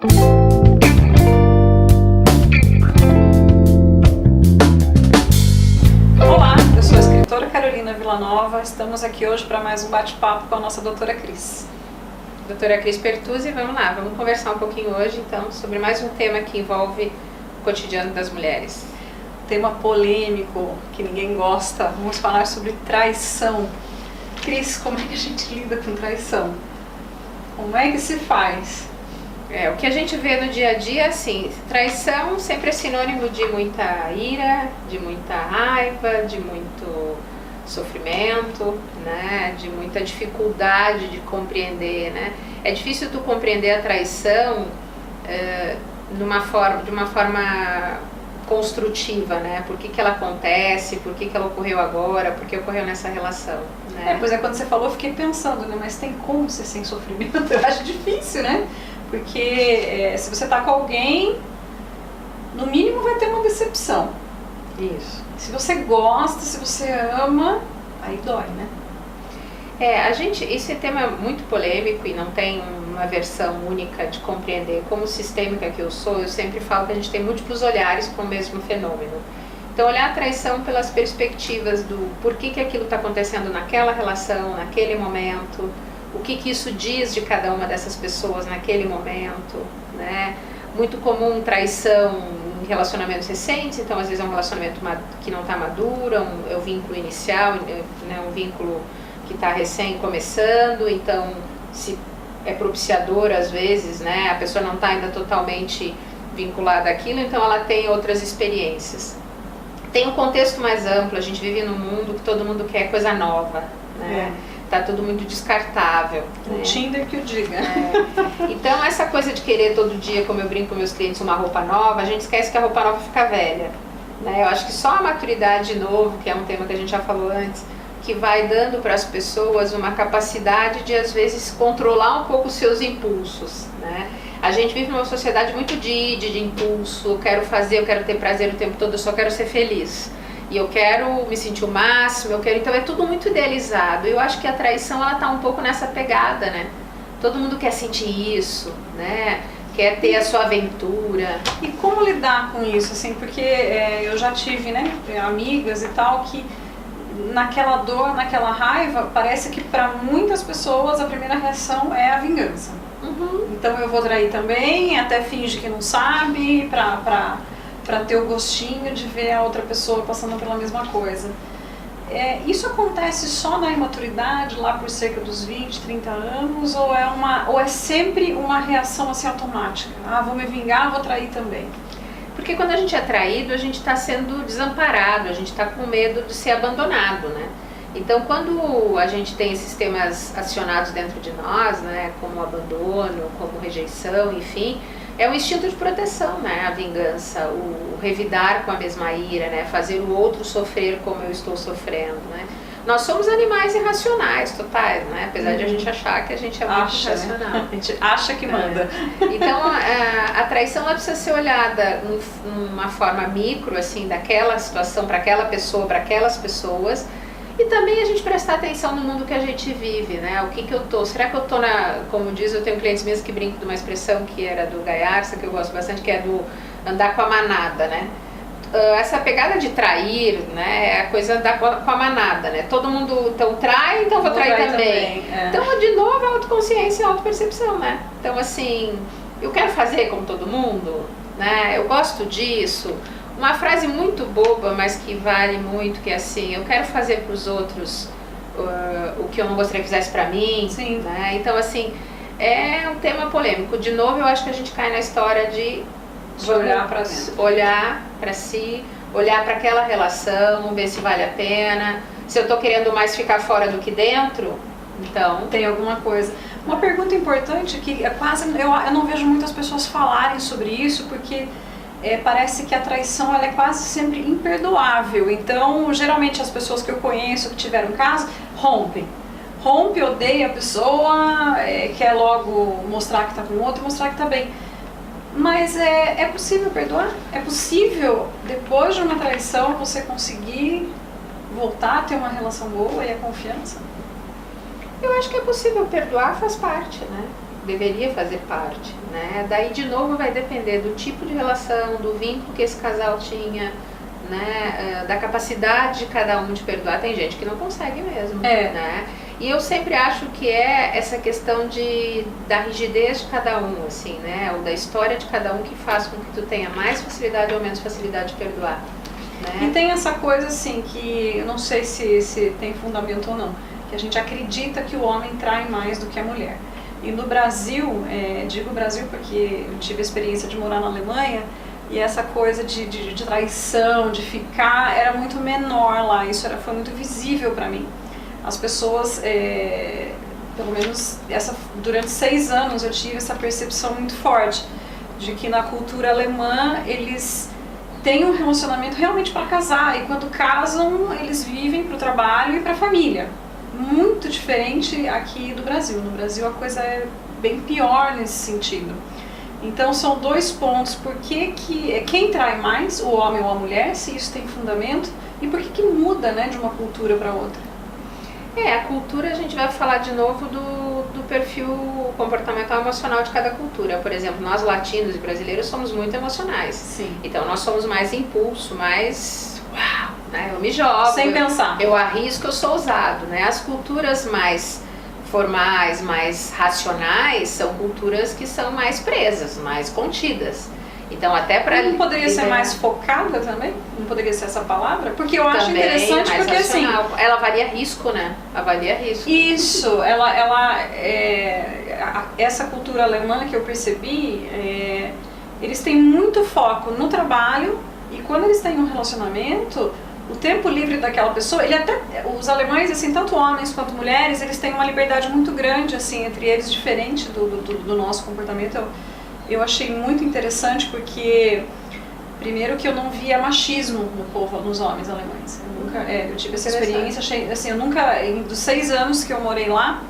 Olá, eu sou a escritora Carolina Villanova. Estamos aqui hoje para mais um bate-papo com a nossa doutora Cris. Doutora Cris Pertuzzi, vamos lá, vamos conversar um pouquinho hoje então sobre mais um tema que envolve o cotidiano das mulheres. Tema polêmico, que ninguém gosta. Vamos falar sobre traição. Cris, como é que a gente lida com traição? Como é que se faz? O que a gente vê no dia a dia, assim, traição sempre é sinônimo de muita ira, de muita raiva, de muito sofrimento, né, de muita dificuldade de compreender, né. É difícil tu compreender a traição de uma forma construtiva, né, por que ela acontece, por que ela ocorreu agora, por que ocorreu nessa relação, né. Pois é, quando você falou eu fiquei pensando, né, mas tem como ser sem sofrimento? Eu acho difícil, né, porque se você tá com alguém, no mínimo vai ter uma decepção. Isso. Se você gosta, se você ama, aí dói, né? Esse tema é muito polêmico e não tem uma versão única de compreender. Como sistêmica que eu sou, eu sempre falo que a gente tem múltiplos olhares para o mesmo fenômeno. Então, olhar a traição pelas perspectivas do porquê que aquilo está acontecendo naquela relação, naquele momento, o que isso diz de cada uma dessas pessoas naquele momento, né? Muito comum traição em relacionamentos recentes, então às vezes é um relacionamento que não está maduro, é um vínculo inicial, né, um vínculo que está recém começando, então se é propiciador às vezes, né, a pessoa não está ainda totalmente vinculada àquilo, então ela tem outras experiências. Tem um contexto mais amplo, a gente vive num mundo que todo mundo quer coisa nova, né? Tá tudo muito descartável. O Tinder que o diga. Então essa coisa de querer todo dia, como eu brinco com meus clientes, uma roupa nova, a gente esquece que a roupa nova fica velha, né? Eu acho que só a maturidade de novo, que é um tema que a gente já falou antes, que vai dando para as pessoas uma capacidade de às vezes controlar um pouco os seus impulsos, né? A gente vive numa sociedade muito de impulso, eu quero fazer, eu quero ter prazer o tempo todo, eu só quero ser feliz. E eu quero me sentir o máximo, então é tudo muito idealizado. Eu acho que a traição, ela tá um pouco nessa pegada, né? Todo mundo quer sentir isso, né? Quer ter a sua aventura. E como lidar com isso, assim? Porque eu já tive, né, amigas e tal, que naquela dor, naquela raiva, parece que para muitas pessoas a primeira reação é a vingança. Uhum. Então eu vou trair também, até finge que não sabe, pra ter o gostinho de ver a outra pessoa passando pela mesma coisa. Isso acontece só na imaturidade, lá por cerca dos 20, 30 anos, ou é sempre uma reação assim automática? Ah, vou me vingar, vou trair também. Porque quando a gente é traído, a gente está sendo desamparado, a gente está com medo de ser abandonado, né? Então, quando a gente tem esses temas acionados dentro de nós, né, como abandono, como rejeição, enfim, é um instinto de proteção, né, a vingança, o revidar com a mesma ira, né, fazer o outro sofrer como eu estou sofrendo, né. Nós somos animais irracionais, totais, né, apesar de a gente achar que a gente é muito irracional. Né? A gente acha que manda. Então, a traição, ela precisa ser olhada numa forma micro, assim, daquela situação, para aquela pessoa, para aquelas pessoas. E também a gente prestar atenção no mundo que a gente vive, né? O que eu tô, será que eu tô como diz, eu tenho clientes mesmo que brincam de uma expressão que era do Gaiarsa, que eu gosto bastante, que é do andar com a manada, né? Essa pegada de trair, né, é a coisa andar com a manada, né? Todo mundo então trai, então vou trair também. Então, de novo, a autoconsciência e a autopercepção, né? Então, assim, eu quero fazer como todo mundo, né? Eu gosto disso. Uma frase muito boba, mas que vale muito, que é assim, eu quero fazer para os outros o que eu não gostaria que fizesse para mim. Sim. Né? Então, assim, é um tema polêmico. De novo, eu acho que a gente cai na história de olhar para dentro, olhar para si, olhar para aquela relação, ver se vale a pena. Se eu estou querendo mais ficar fora do que dentro, então tem alguma coisa. Uma pergunta importante que é quase eu não vejo muitas pessoas falarem sobre isso, porque parece que a traição ela é quase sempre imperdoável. Então, geralmente as pessoas que eu conheço que tiveram caso rompe, odeia a pessoa, quer logo mostrar que está com o outro, mostrar que está bem. Mas é possível perdoar? É possível, depois de uma traição, você conseguir voltar a ter uma relação boa e a confiança? Eu acho que é possível perdoar, faz parte, né? deveria fazer parte, né? Daí de novo vai depender do tipo de relação, do vínculo que esse casal tinha, né? Da capacidade de cada um de perdoar. Tem gente que não consegue mesmo, né? E eu sempre acho que é essa questão da rigidez de cada um, assim, né? Ou da história de cada um que faz com que tu tenha mais facilidade ou menos facilidade de perdoar, né? E tem essa coisa assim que eu não sei se tem fundamento ou não, que a gente acredita que o homem trai mais do que a mulher. E no Brasil, digo Brasil porque eu tive a experiência de morar na Alemanha, e essa coisa de traição, de ficar, era muito menor lá, isso foi muito visível para mim. As pessoas, pelo menos durante 6 anos eu tive essa percepção muito forte, de que na cultura alemã eles têm um relacionamento realmente para casar, e quando casam eles vivem para o trabalho e para a família. Muito diferente aqui do Brasil. No Brasil a coisa é bem pior nesse sentido. Então são 2 pontos: por que quem trai mais, o homem ou a mulher, se isso tem fundamento, e por que muda, né, de uma cultura para outra. A cultura, a gente vai falar de novo do perfil comportamental emocional de cada cultura. Por exemplo, nós latinos e brasileiros somos muito emocionais. Sim. Então nós somos mais impulso, mais uau, né? Eu me jogo. Sem pensar. Eu arrisco, eu sou ousado, né? As culturas mais formais, mais racionais, são culturas que são mais presas, mais contidas. Então até para... Não poderia ser mais focada também? Não poderia ser essa palavra? Porque eu acho interessante, porque racional. Assim... Ela avalia risco, né? Avalia risco. Isso, essa cultura alemã que eu percebi, eles têm muito foco no trabalho, e quando eles têm um relacionamento, o tempo livre daquela pessoa, os alemães, assim, tanto homens quanto mulheres, eles têm uma liberdade muito grande, assim, entre eles, diferente do nosso comportamento. Eu achei muito interessante porque, primeiro, que eu não via machismo nos homens alemães. Eu tive essa experiência, achei, assim, dos 6 anos que eu morei lá,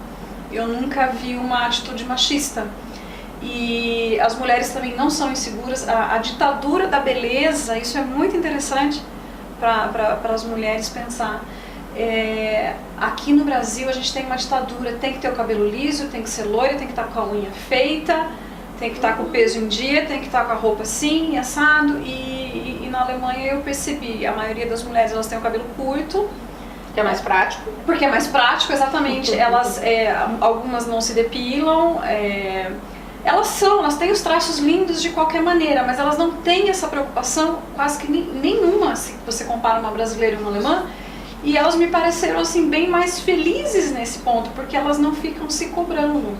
eu nunca vi uma atitude machista. E as mulheres também não são inseguras. A ditadura da beleza, isso é muito interessante para as mulheres pensar. Aqui no Brasil a gente tem uma ditadura, tem que ter o cabelo liso, tem que ser loira, tem que estar com a unha feita, tem que estar com o peso em dia, tem que estar com a roupa assim, assado. E na Alemanha eu percebi, a maioria das mulheres, elas têm o cabelo curto. Que é mais prático. Porque é mais prático, exatamente. Algumas não se depilam, elas têm os traços lindos de qualquer maneira, mas elas não têm essa preocupação quase que nenhuma, se você compara uma brasileira e uma alemã. E elas me pareceram, assim, bem mais felizes nesse ponto, porque elas não ficam se cobrando.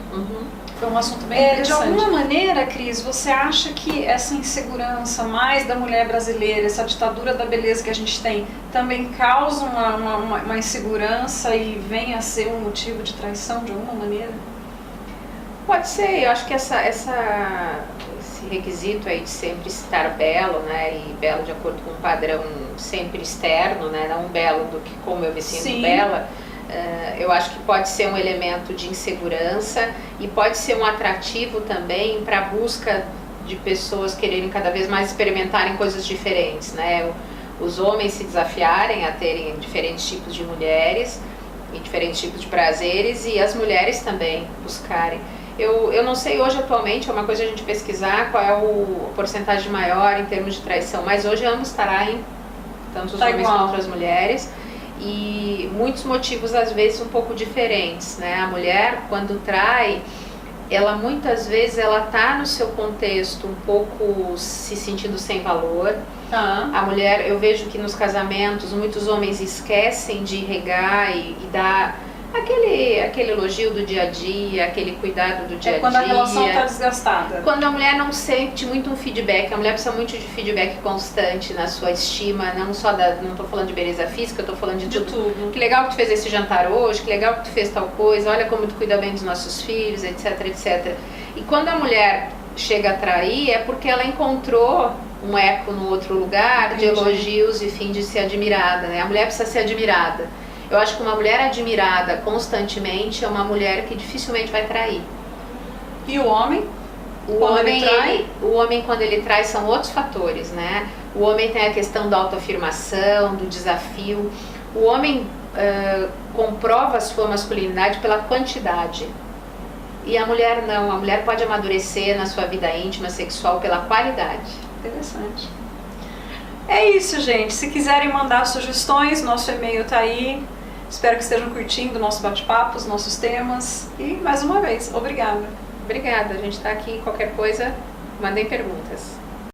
Foi um assunto bem interessante. De alguma maneira, Cris, você acha que essa insegurança mais da mulher brasileira, essa ditadura da beleza que a gente tem, também causa uma insegurança e vem a ser um motivo de traição de alguma maneira? Pode ser. Eu acho que esse requisito aí de sempre estar belo, né, e belo de acordo com um padrão sempre externo, né, não belo do que como eu me sinto Sim. bela, eu acho que pode ser um elemento de insegurança e pode ser um atrativo também para a busca de pessoas quererem cada vez mais experimentarem coisas diferentes, né, os homens se desafiarem a terem diferentes tipos de mulheres e diferentes tipos de prazeres, e as mulheres também buscarem. Eu não sei hoje atualmente, é uma coisa a gente pesquisar qual é a porcentagem maior em termos de traição, mas hoje ambos traem, tanto os homens quanto as mulheres, e muitos motivos às vezes um pouco diferentes, né? A mulher, quando trai, ela muitas vezes ela tá no seu contexto um pouco se sentindo sem valor. A mulher, eu vejo que nos casamentos muitos homens esquecem de regar e dar aquele elogio do dia a dia, aquele cuidado do dia a dia. Quando a relação está desgastada. Quando a mulher não sente muito um feedback, a mulher precisa muito de feedback constante na sua estima, não só não estou falando de beleza física, eu estou falando de tudo. Que legal que tu fez esse jantar hoje, que legal que tu fez tal coisa, olha como tu cuida bem dos nossos filhos, etc, etc. E quando a mulher chega a trair, é porque ela encontrou um eco no outro lugar de elogios e fim de ser admirada, né? A mulher precisa ser admirada. Eu acho que uma mulher admirada constantemente é uma mulher que dificilmente vai trair. E o homem? O homem, quando ele trai, são outros fatores, né? O homem tem a questão da autoafirmação, do desafio. O homem comprova a sua masculinidade pela quantidade. E a mulher não, a mulher pode amadurecer na sua vida íntima, sexual, pela qualidade. Interessante. É isso, gente. Se quiserem mandar sugestões, nosso e-mail tá aí. Espero que estejam curtindo o nosso bate-papo, os nossos temas. E, mais uma vez, obrigada. Obrigada, a gente está aqui. Qualquer coisa, mandem perguntas.